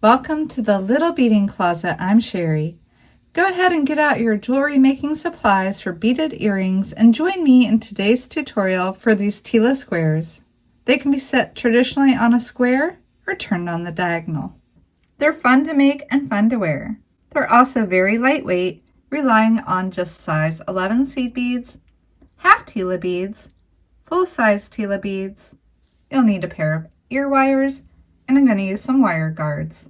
Welcome to the Little Beading Closet. I'm Sherry. Go ahead and get out your jewelry making supplies for beaded earrings and join me in today's tutorial for these TILA squares. They can be set traditionally on a square or turned on the diagonal. They're fun to make and fun to wear. They're also very lightweight, relying on just size 11 seed beads, half TILA beads, full-size TILA beads. You'll need a pair of ear wires, and I'm going to use some wire guards.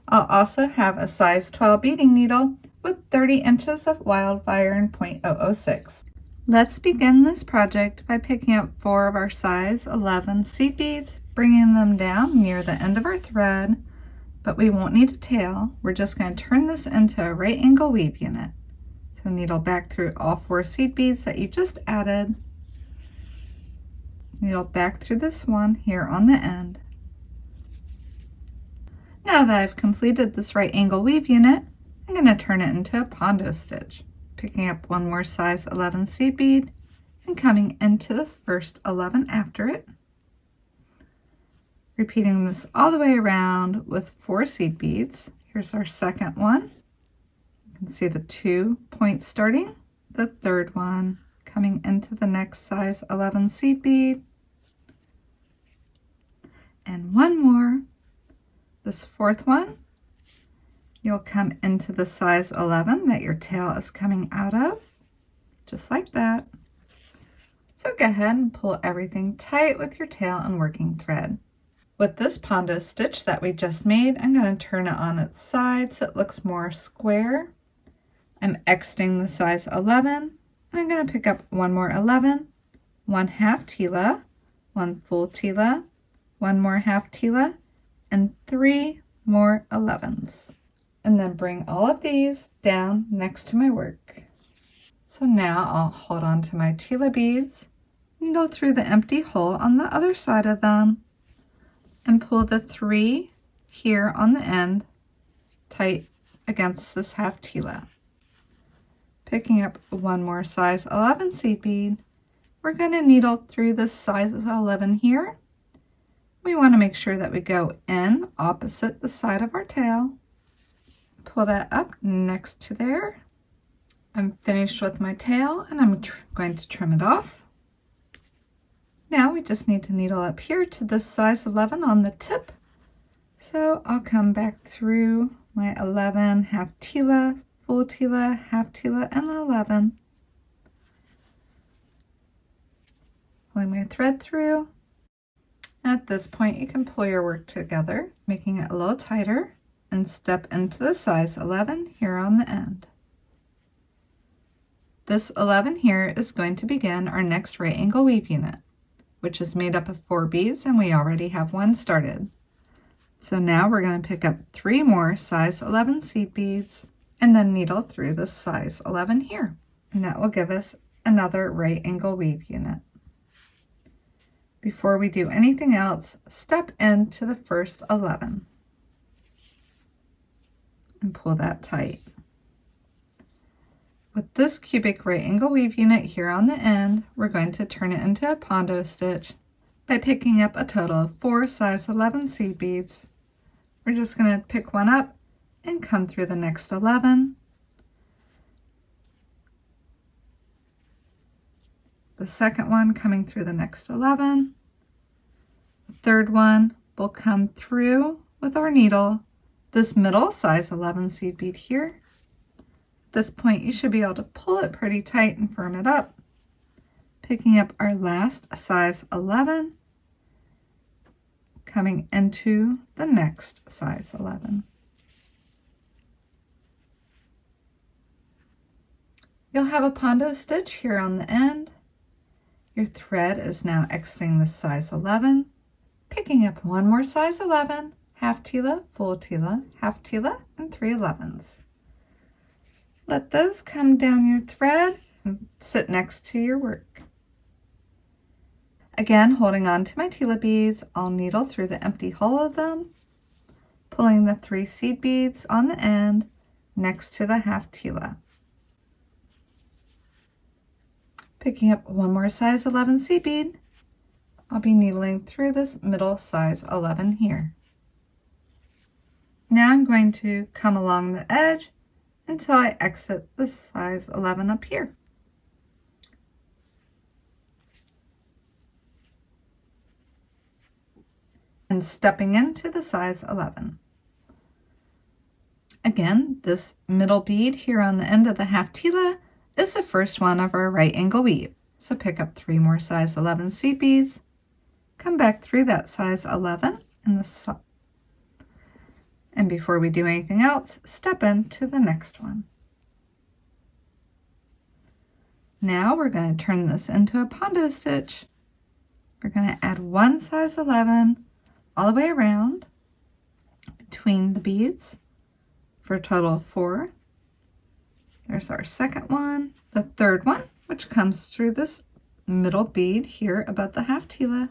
I'll also have a size 12 beading needle with 30 inches of wildfire and .006. Let's begin this project by picking up 4 of our size 11 seed beads, bringing them down near the end of our thread, but we won't need a tail. We're just going to turn this into a right angle weave unit. So needle back through all 4 seed beads that you just added. Needle back through this one here on the end. Now that I've completed this right angle weave unit, I'm going to turn it into a PONDO stitch, picking up one more size 11 seed bead and coming into the first 11 after it. Repeating this all the way around with 4 seed beads. Here's our second one. You can see the 2 points starting, the third one coming into the next size 11 seed bead, and one more. This fourth one, you'll come into the size 11 that your tail is coming out of, just like that. So go ahead and pull everything tight with your tail and working thread. With this PONDO stitch that we just made, I'm going to turn it on its side so it looks more square. I'm exiting the size 11, and I'm going to pick up one more 11, one half TILA, one full TILA, one more half TILA, and 3 more 11s, and then bring all of these down next to my work. So now I'll hold on to my TILA beads, needle through the empty hole on the other side of them, and pull the 3 here on the end tight against this half TILA. Picking up one more size 11 seed bead, we're going to needle through this size 11 here. We want to make sure that we go in opposite the side of our tail. Pull that up next to there. I'm finished with my tail and I'm going to trim it off. Now we just need to needle up here to this size 11 on the tip. So I'll come back through my 11, half TILA, full TILA, half TILA, and 11. Pulling my thread through. At this point, you can pull your work together, making it a little tighter, and step into the size 11 here on the end. This 11 here is going to begin our next right angle weave unit, which is made up of 4 beads, and we already have one started. So now we're going to pick up 3 more size 11 seed beads and then needle through the size 11 here, and that will give us another right angle weave unit. Before we do anything else, step into the first 11 and pull that tight. With this cubic right angle weave unit here on the end, we're going to turn it into a PONDO stitch by picking up a total of 4 size 11 seed beads. We're just going to pick one up and come through the next 11. The second one coming through the next 11. The third one will come through with our needle, this middle size 11 seed bead here. At this point, you should be able to pull it pretty tight and firm it up. Picking up our last size 11, coming into the next size 11. You'll have a PONDO stitch here on the end. Your thread is now exiting the size 11, picking up one more size 11, half TILA, full TILA, half TILA, and 3 11s. Let those come down your thread and sit next to your work. Again, holding on to my TILA beads, I'll needle through the empty hole of them, pulling the 3 seed beads on the end next to the half TILA. Picking up one more size 11 seed bead, I'll be needling through this middle size 11 here. I'm going to come along the edge until I exit the size 11 up here. And stepping into the size 11. Again, this middle bead here on the end of the half tila is the first one of our right angle weave. So pick up 3 more size 11 seed beads, come back through that size 11 in the and before we do anything else, step into the next one. Now we're going to turn this into a pondo stitch. We're going to add 1 size 11 all the way around between the beads for a total of 4. There's our second one, the third one, which comes through this middle bead here above the half tila.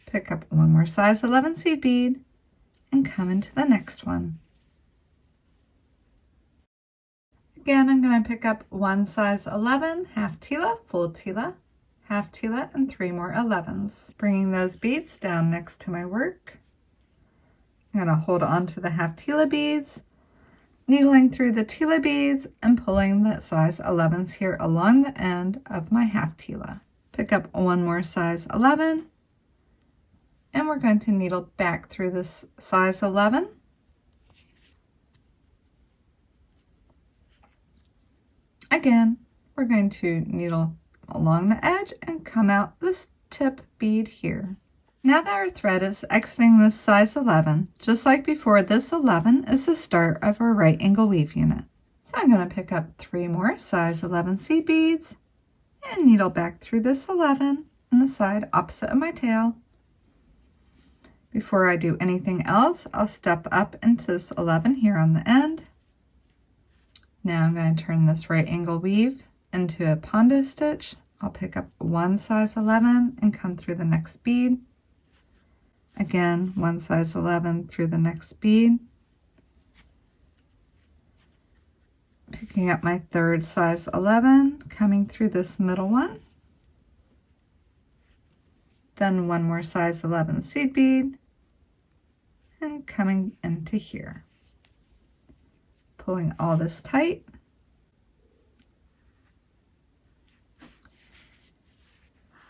Pick up 1 more size 11 seed bead and come into the next one. Again, I'm going to pick up 1 size 11, half tila, full tila, half tila, and 3 more 11s. Bringing those beads down next to my work. I'm going to hold on to the half tila beads, needling through the tila beads and pulling the size 11s here along the end of my half tila. Pick up 1 more size 11. And we're going to needle back through this size 11. Again, we're going to needle along the edge and come out this tip bead here. Now that our thread is exiting this size 11, just like before, this 11 is the start of our right angle weave unit. So I'm going to pick up 3 more size 11 seed beads and needle back through this 11 on the side opposite of my tail. Before I do anything else, I'll step up into this 11 here on the end. Now I'm going to turn this right angle weave into a pondo stitch. I'll pick up 1 size 11 and come through the next bead. Again, 1 size 11 through the next bead. Picking up my third size 11, coming through this middle one. Then 1 more size 11 seed bead and coming into here. Pulling all this tight.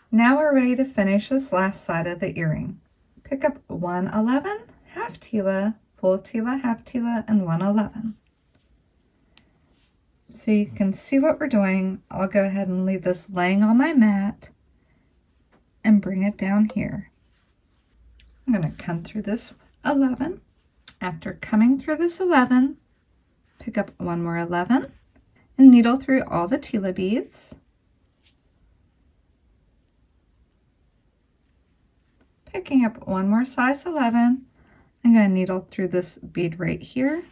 Now we're ready to finish this last side of the earring. Pick up 1 11, half tila, full tila, half tila, and 1 11. So you can see what we're doing. I'll go ahead and leave this laying on my mat and bring it down here. I'm going to come through this 11. After coming through this 11, pick up 1 more 11 and needle through all the tila beads. Picking up 1 more size 11, I'm going to needle through this bead right here.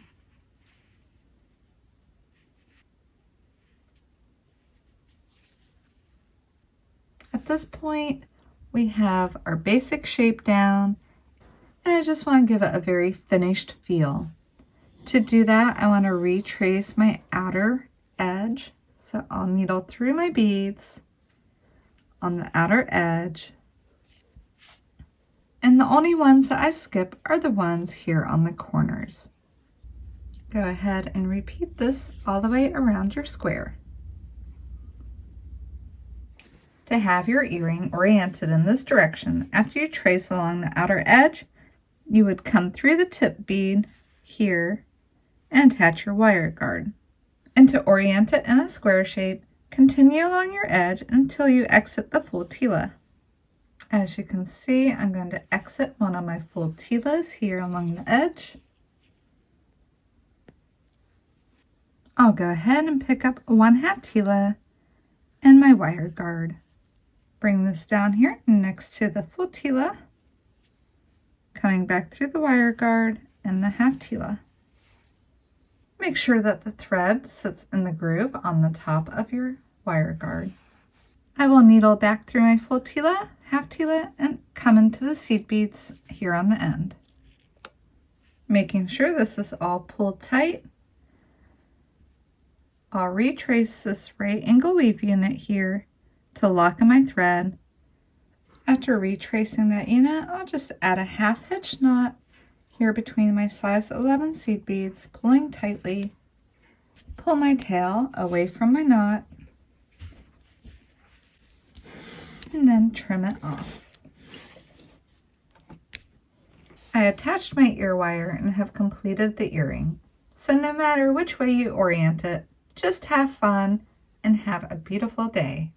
At this point, we have our basic shape down, and I just want to give it a very finished feel. To do that, I want to retrace my outer edge. So I'll needle through my beads on the outer edge. And the only ones that I skip are the ones here on the corners. Go ahead and repeat this all the way around your square. To have your earring oriented in this direction, after you trace along the outer edge, you would come through the tip bead here and attach your wire guard. And to orient it in a square shape, continue along your edge until you exit the full tila. As you can see, I'm going to exit one of my full tilas here along the edge. I'll go ahead and pick up 1 half tila and my wire guard. Bring this down here next to the full tila, coming back through the wire guard and the half tila. Make sure that the thread sits in the groove on the top of your wire guard. I will needle back through my full tila, half tila, and come into the seed beads here on the end. Making sure this is all pulled tight, I'll retrace this right angle weave unit here to lock in my thread. After retracing that unit, I'll just add a half hitch knot here between my size 11 seed beads, pulling tightly. Pull my tail away from my knot and then trim it off. I attached my ear wire and have completed the earring. So no matter which way you orient it, just have fun and have a beautiful day.